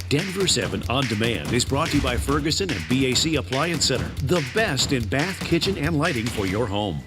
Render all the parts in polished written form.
Denver 7 On Demand is brought to you by Ferguson and BAC Appliance Center, the best in bath, kitchen, and lighting for your home.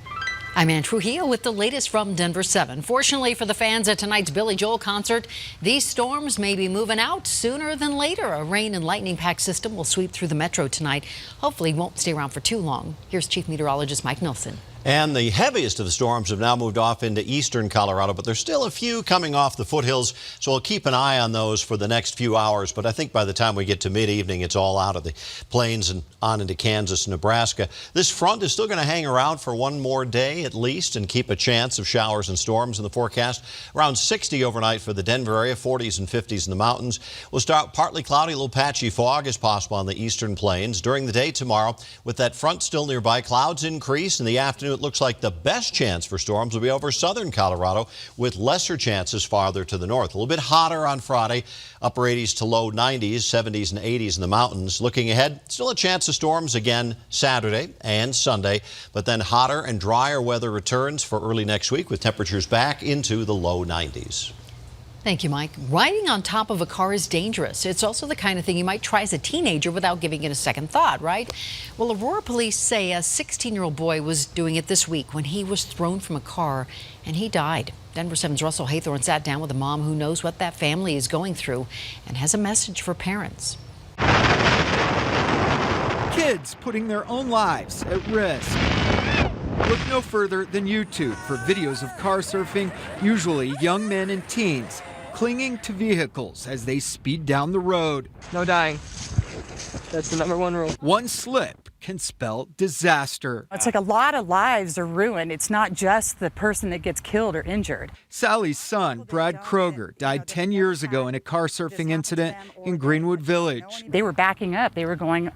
I'm Ann Trujillo with the latest from Denver 7. Fortunately for the fans at tonight's Billy Joel concert, these storms may be moving out sooner than later. A rain and lightning-packed system will sweep through the metro tonight. Hopefully won't stay around for too long. Here's Chief Meteorologist Mike Nilsson. And the heaviest of the storms have now moved off into eastern Colorado, but there's still a few coming off the foothills, so we'll keep an eye on those for the next few hours. But I think by the time we get to mid-evening, it's all out of the plains and on into Kansas and Nebraska. This front is still going to hang around for one more day at least and keep a chance of showers and storms in the forecast. Around 60 overnight for the Denver area, 40s and 50s in the mountains. We'll start partly cloudy, a little patchy fog is possible on the eastern plains. During the day tomorrow, with that front still nearby, clouds increase in the afternoon. It looks like the best chance for storms will be over southern Colorado, with lesser chances farther to the north. A little bit hotter on Friday, upper 80s to low 90s, 70s and 80s in the mountains. Looking ahead, still a chance of storms again Saturday and Sunday, but then hotter and drier weather returns for early next week with temperatures back into the low 90s. Thank you, Mike. Riding on top of a car is dangerous. It's also the kind of thing you might try as a teenager without giving it a second thought, right? Well, Aurora police say a 16-year-old boy was doing it this week when he was thrown from a car and he died. Denver 7's Russell Haythorne sat down with a mom who knows what that family is going through and has a message for parents. Kids putting their own lives at risk. Look no further than YouTube for videos of car surfing, usually young men and teens, clinging to vehicles as they speed down the road. No dying. That's the #1 rule. One slip can spell disaster. It's like a lot of lives are ruined. It's not just the person that gets killed or injured. Sally's son, Brad Kroger, died 10 years ago in a car surfing incident in Greenwood Village. They were backing up. They were going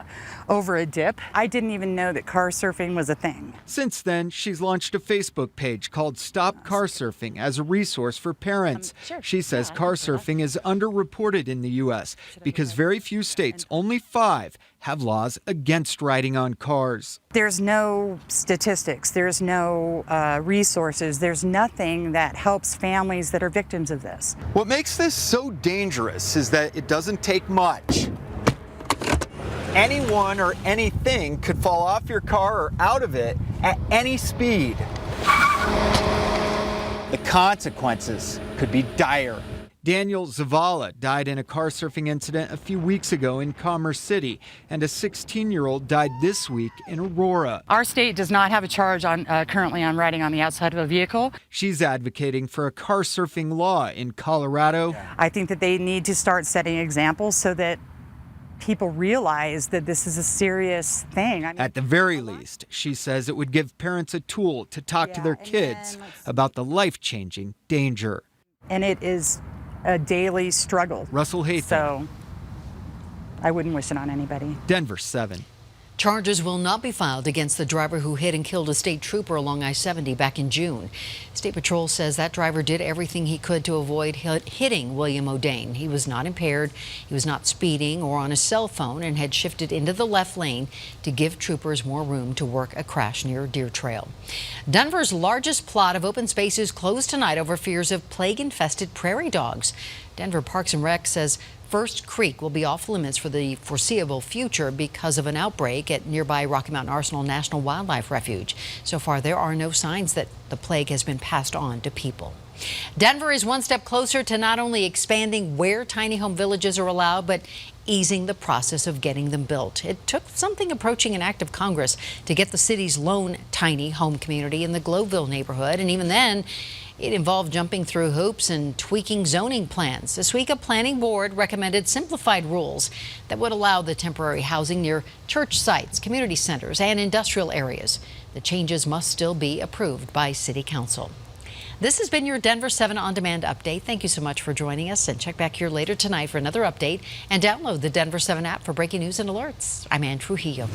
over a dip. I didn't even know that car surfing was a thing. Since then, she's launched a Facebook page called Stop Car Surfing as a resource for parents. She says car surfing is underreported in the U.S. because very few states, only 5, have laws against riding on cars. There's no statistics. There's no resources. There's nothing that helps families that are victims of this. What makes this so dangerous is that it doesn't take much. Anyone or anything could fall off your car or out of it at any speed. The consequences could be dire. Daniel Zavala died in a car surfing incident a few weeks ago in Commerce City, and a 16-year-old died this week in Aurora. Our state does not have a charge currently on riding on the outside of a vehicle. She's advocating for a car surfing law in Colorado. I think that they need to start setting examples so that people realize that this is a serious thing. At the very least, she says it would give parents a tool to talk to their kids about the life-changing danger. And it is a daily struggle. Russell Haythorne. So I wouldn't wish it on anybody. Denver 7. Charges will not be filed against the driver who hit and killed a state trooper along I-70 back in June. State Patrol says that driver did everything he could to avoid hitting William O'Dane. He was not impaired, he was not speeding or on his cell phone, and had shifted into the left lane to give troopers more room to work a crash near Deer Trail. Denver's largest plot of open space is closed tonight over fears of plague-infested prairie dogs. Denver Parks and Rec says First Creek will be off limits for the foreseeable future because of an outbreak at nearby Rocky Mountain Arsenal National Wildlife Refuge. So far, there are no signs that the plague has been passed on to people. Denver is one step closer to not only expanding where tiny home villages are allowed, but easing the process of getting them built. It took something approaching an act of Congress to get the city's lone tiny home community in the Gloveville neighborhood, and even then, it involved jumping through hoops and tweaking zoning plans. This week, a planning board recommended simplified rules that would allow the temporary housing near church sites, community centers, and industrial areas. The changes must still be approved by City Council. This has been your Denver 7 On Demand update. Thank you so much for joining us, and check back here later tonight for another update and download the Denver 7 app for breaking news and alerts. I'm Ann Trujillo.